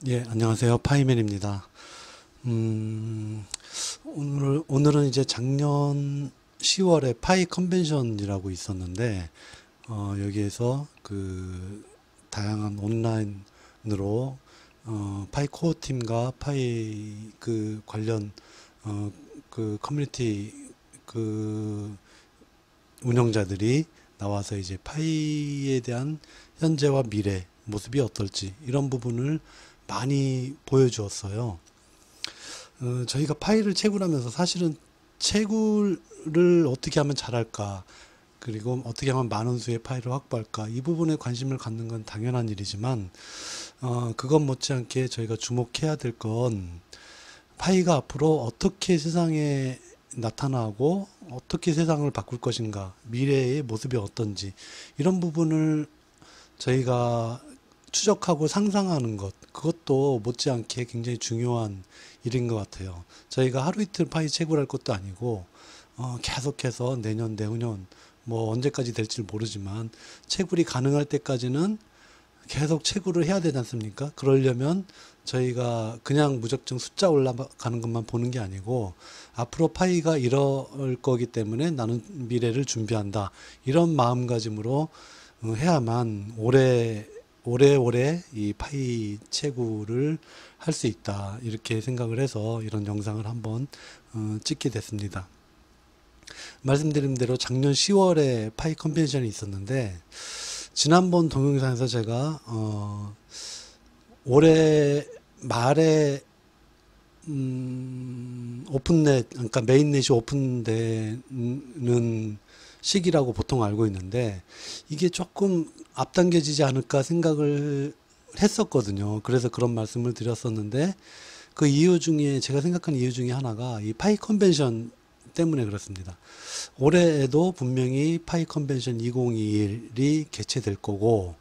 예, 안녕하세요. 파이맨입니다. 음, 오늘은 이제 작년 10월에 파이 컨벤션이라고 있었는데, 여기에서 그 다양한 온라인으로, 파이 코어 팀과 파이 그 관련, 어, 그 커뮤니티 그 운영자들이 나와서 이제 파이에 대한 현재와 미래 모습이 어떨지 이런 부분을 많이 보여주었어요. 저희가 파이를 채굴하면서 사실은 채굴을 어떻게 하면 잘할까, 그리고 어떻게 하면 많은 수의 파이를 확보할까, 이 부분에 관심을 갖는 건 당연한 일이지만, 그것 못지않게 저희가 주목해야 될 건 파이가 앞으로 어떻게 세상에 나타나고 어떻게 세상을 바꿀 것인가, 미래의 모습이 어떤지, 이런 부분을 저희가 추적하고 상상하는 것, 그것도 못지않게 굉장히 중요한 일인 것 같아요. 저희가 하루 이틀 파이 채굴할 것도 아니고, 계속해서 내년, 내후년, 뭐 언제까지 될지 모르지만, 채굴이 가능할 때까지는 계속 채굴을 해야 되지 않습니까? 그러려면 저희가 그냥 무작정 숫자 올라가는 것만 보는 게 아니고, 앞으로 파이가 이럴 거기 때문에 나는 미래를 준비한다, 이런 마음가짐으로 해야만 오래오래 이 파이 채굴을 할 수 있다, 이렇게 생각을 해서 이런 영상을 한번 찍게 됐습니다. 말씀드린 대로 작년 10월에 파이 컨벤션이 있었는데, 지난번 동영상에서 제가 올해 말에 오픈넷, 그러니까 메인넷이 오픈되는 시기라고 보통 알고 있는데, 이게 조금 앞당겨지지 않을까 생각을 했었거든요. 그래서 그런 말씀을 드렸었는데, 그 이유 중에, 제가 생각한 이유 중에 하나가 이 파이 컨벤션 때문에 그렇습니다. 올해에도 분명히 파이 컨벤션 2021이 개최될 거고,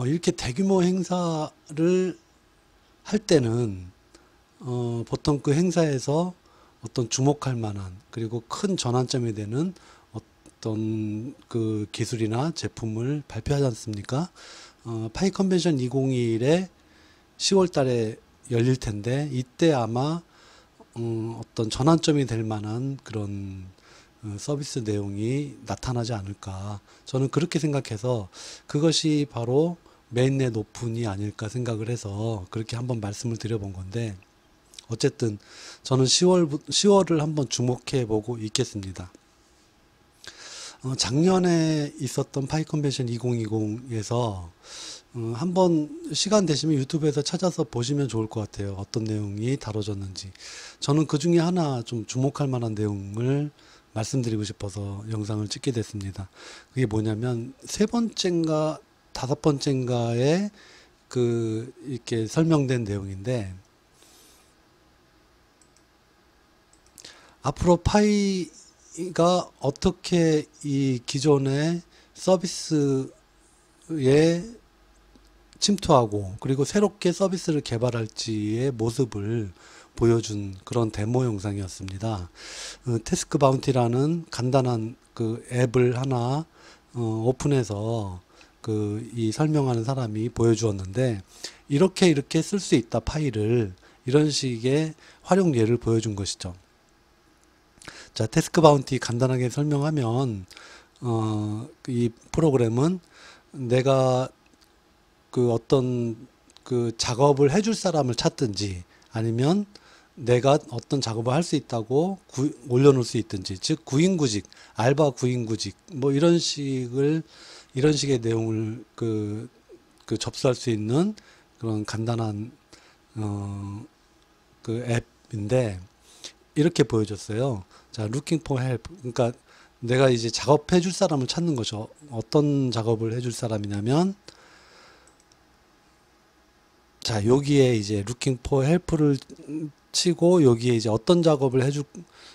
이렇게 대규모 행사를 할 때는 보통 그 행사에서 어떤 주목할 만한, 그리고 큰 전환점이 되는 어떤 그 기술이나 제품을 발표하지 않습니까? 파이 컨벤션 2021에 10월 달에 열릴 텐데, 이때 아마 어떤 전환점이 될 만한 그런 서비스 내용이 나타나지 않을까. 저는 그렇게 생각해서 그것이 바로 메인넷 오픈이 아닐까 생각을 해서 그렇게 한번 말씀을 드려본 건데, 어쨌든 저는 10월을 한번 주목해 보고 있겠습니다. 작년에 있었던 파이 컨벤션 2020에서 한번 시간 되시면 유튜브에서 찾아서 보시면 좋을 것 같아요. 어떤 내용이 다뤄졌는지. 저는 그 중에 하나 좀 주목할 만한 내용을 말씀드리고 싶어서 영상을 찍게 됐습니다. 그게 뭐냐면 세 번째인가 다섯 번째인가에 그 이렇게 설명된 내용인데, 앞으로 파이가 어떻게 이 기존의 서비스에 침투하고, 그리고 새롭게 서비스를 개발할지의 모습을 보여준 그런 데모 영상이었습니다. 태스크 바운티라는 간단한 그 앱을 하나 오픈해서 그 이 설명하는 사람이 보여주었는데, 이렇게 쓸 수 있다 파일을, 이런 식의 활용 예를 보여준 것이죠. 자, 태스크 바운티 간단하게 설명하면, 이 프로그램은 내가 그 어떤 그 작업을 해줄 사람을 찾든지, 아니면 내가 어떤 작업을 할 수 있다고 올려놓을 수 있든지, 즉 구인구직, 알바 구인구직, 뭐 이런 식의 내용을 그 접수할 수 있는 그런 간단한 그 앱인데, 이렇게 보여줬어요. 자, looking for help. 그러니까 내가 이제 작업해 줄 사람을 찾는 거죠. 어떤 작업을 해줄 사람이냐면, 자, 여기에 이제 looking for help를 치고, 여기에 이제 어떤 작업을 해줄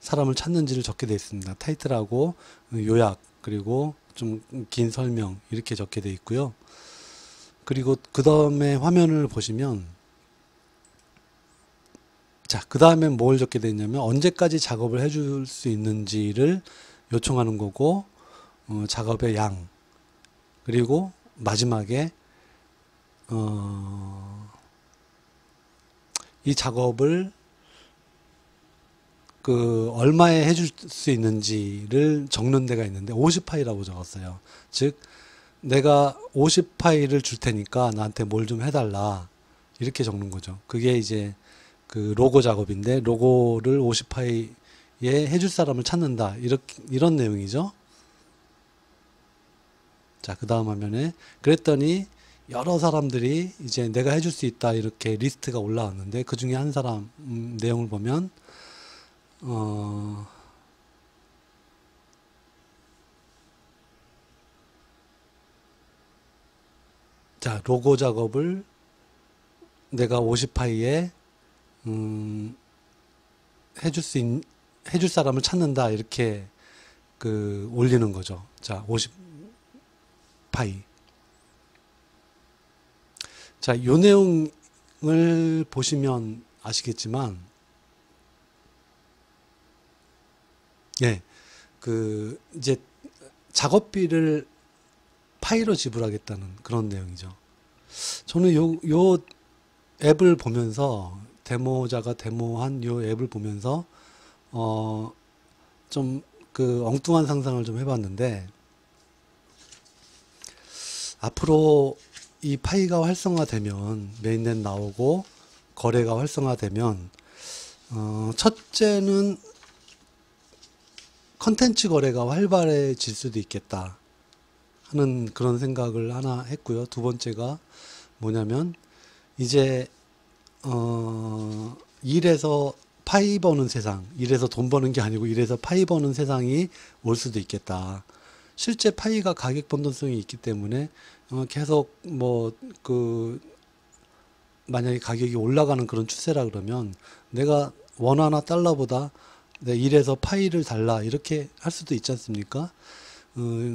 사람을 찾는지를 적게 되어 있습니다. 타이틀하고 요약, 그리고 좀 긴 설명, 이렇게 적게 되어 있고요. 그리고 그 다음에 화면을 보시면, 자, 그 다음에 뭘 적게 되어 있냐면 언제까지 작업을 해줄 수 있는지를 요청하는 거고, 작업의 양, 그리고 마지막에 이 작업을 그 얼마에 해줄 수 있는지를 적는 데가 있는데 50파이라고 적었어요. 즉 내가 50파이를 줄 테니까 나한테 뭘 좀 해달라 이렇게 적는 거죠. 그게 이제 그 로고 작업인데 로고를 50파이에 해줄 사람을 찾는다 이런 내용이죠. 자, 그 다음 화면에 그랬더니 여러 사람들이 이제 내가 해줄 수 있다 이렇게 리스트가 올라왔는데 그 중에 한 사람 내용을 보면 자, 로고 작업을 내가 50파이에 해줄 사람을 찾는다 이렇게 그 올리는 거죠. 자, 50파이. 자, 요 내용을 보시면 아시겠지만, 예, 그 이제 작업비를 파이로 지불하겠다는 그런 내용이죠. 저는 요 앱을 보면서 데모자가 데모한 요 앱을 보면서 좀 그 엉뚱한 상상을 좀 해봤는데 앞으로 이 파이가 활성화되면 메인넷 나오고 거래가 활성화되면 첫째는 컨텐츠 거래가 활발해질 수도 있겠다 하는 그런 생각을 하나 했고요. 두 번째가 뭐냐면 이제 일에서 파이 버는 세상, 일에서 돈 버는 게 아니고 일에서 파이 버는 세상이 올 수도 있겠다. 실제 파이가 가격 변동성이 있기 때문에 계속 뭐 그 만약에 가격이 올라가는 그런 추세라 그러면 내가 원화나 달러보다 내 일에서 파이를 달라 이렇게 할 수도 있지 않습니까?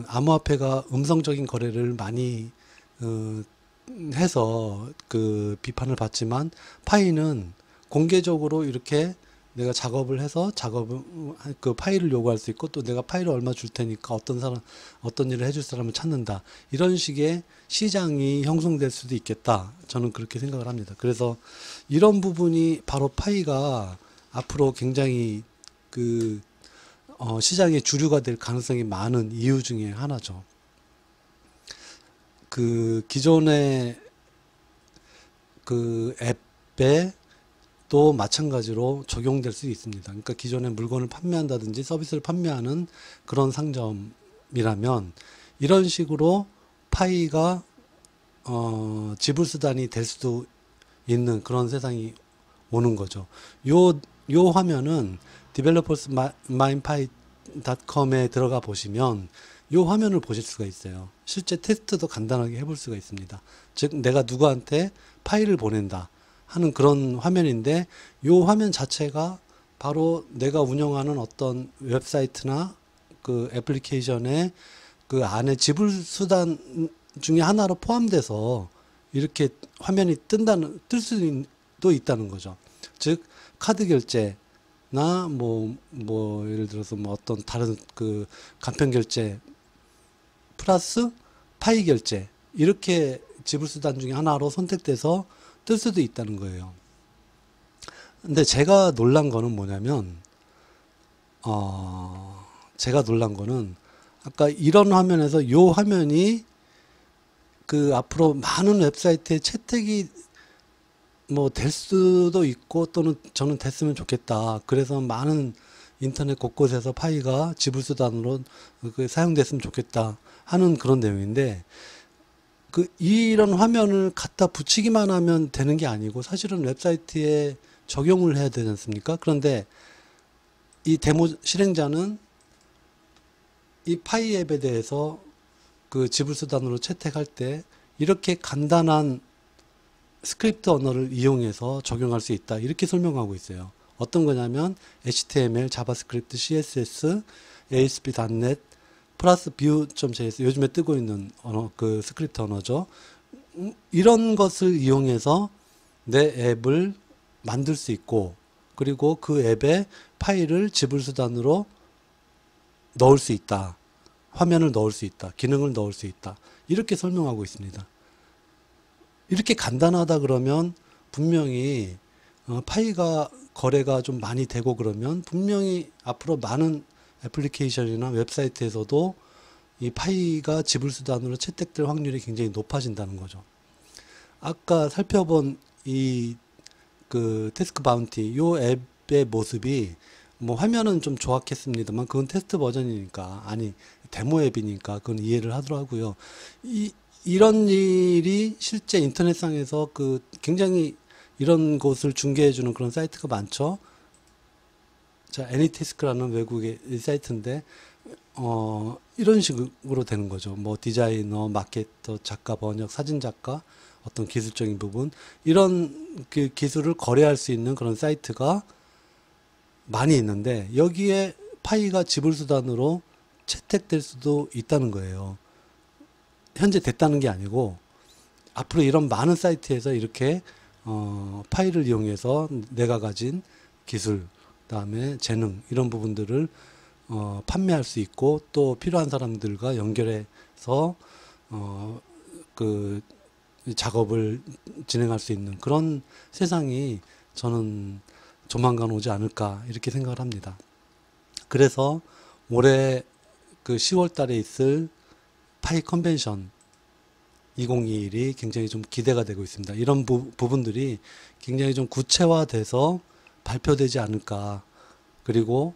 암호화폐가 음성적인 거래를 많이 해서 그 비판을 받지만 파이는 공개적으로 이렇게 내가 작업을 해서 그 파일을 요구할 수 있고 또 내가 파일을 얼마 줄 테니까 어떤 일을 해줄 사람을 찾는다. 이런 식의 시장이 형성될 수도 있겠다. 저는 그렇게 생각을 합니다. 그래서 이런 부분이 바로 파이가 앞으로 굉장히 그 시장의 주류가 될 가능성이 많은 이유 중에 하나죠. 그 기존의 그 앱에 또 마찬가지로 적용될 수 있습니다. 그러니까 기존에 물건을 판매한다든지 서비스를 판매하는 그런 상점이라면 이런 식으로 파이가 지불 수단이 될 수도 있는 그런 세상이 오는 거죠. 요 화면은 developersminepie.com에 들어가 보시면 요 화면을 보실 수가 있어요. 실제 테스트도 간단하게 해볼 수가 있습니다. 즉 내가 누구한테 파일을 보낸다 하는 그런 화면인데 요 화면 자체가 바로 내가 운영하는 어떤 웹사이트나 그 애플리케이션의 그 안에 지불 수단 중에 하나로 포함돼서 이렇게 화면이 뜰 수도 있다는 거죠. 즉 카드 결제나 뭐 예를 들어서 뭐 어떤 다른 그 간편 결제 플러스 파이 결제 이렇게 지불 수단 중에 하나로 선택돼서 뜰 수도 있다는 거예요. 근데 제가 놀란 거는 뭐냐면 제가 놀란 거는 아까 이런 화면에서 요 화면이 그 앞으로 많은 웹사이트에 채택이 뭐 될 수도 있고 또는 저는 됐으면 좋겠다. 그래서 많은 인터넷 곳곳에서 파이가 지불 수단으로 그 사용됐으면 좋겠다 하는 그런 내용인데 그 이런 화면을 갖다 붙이기만 하면 되는 게 아니고 사실은 웹사이트에 적용을 해야 되지 않습니까? 그런데 이 데모 실행자는 이 파이 앱에 대해서 그 지불 수단으로 채택할 때 이렇게 간단한 스크립트 언어를 이용해서 적용할 수 있다. 이렇게 설명하고 있어요. 어떤 거냐면 HTML, 자바스크립트, CSS, ASP.NET 플러스 Vue.js 요즘에 뜨고 있는 언어 그 스크립트 언어죠. 이런 것을 이용해서 내 앱을 만들 수 있고 그리고 그 앱에 파일을 지불 수단으로 넣을 수 있다. 화면을 넣을 수 있다. 기능을 넣을 수 있다. 이렇게 설명하고 있습니다. 이렇게 간단하다 그러면 분명히 파이가 거래가 좀 많이 되고 그러면 분명히 앞으로 많은 애플리케이션이나 웹사이트에서도 이 파이가 지불 수단으로 채택될 확률이 굉장히 높아진다는 거죠. 아까 살펴본 이 그 태스크 바운티 요 앱의 모습이 뭐 화면은 좀 조악했습니다만 그건 테스트 버전이니까 아니 데모 앱이니까 그건 이해를 하더라고요. 이런 일이 실제 인터넷상에서 그 굉장히 이런 곳을 중개해주는 그런 사이트가 많죠. 자, 애니태스크라는 외국의 사이트인데 이런 식으로 되는 거죠. 뭐 디자이너, 마케터, 작가, 번역, 사진 작가, 어떤 기술적인 부분 이런 그 기술을 거래할 수 있는 그런 사이트가 많이 있는데 여기에 파이가 지불 수단으로 채택될 수도 있다는 거예요. 현재 됐다는 게 아니고 앞으로 이런 많은 사이트에서 이렇게 파이를 이용해서 내가 가진 기술, 그다음에 재능 이런 부분들을 판매할 수 있고 또 필요한 사람들과 연결해서 그 작업을 진행할 수 있는 그런 세상이 저는 조만간 오지 않을까 이렇게 생각을 합니다. 그래서 올해 그 10월 달에 있을 파이 컨벤션 2021이 굉장히 좀 기대가 되고 있습니다. 이런 부분들이 굉장히 좀 구체화돼서 발표되지 않을까. 그리고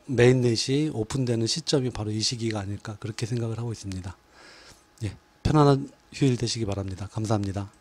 메인넷이 오픈되는 시점이 바로 이 시기가 아닐까 그렇게 생각을 하고 있습니다. 예, 편안한 휴일 되시기 바랍니다. 감사합니다.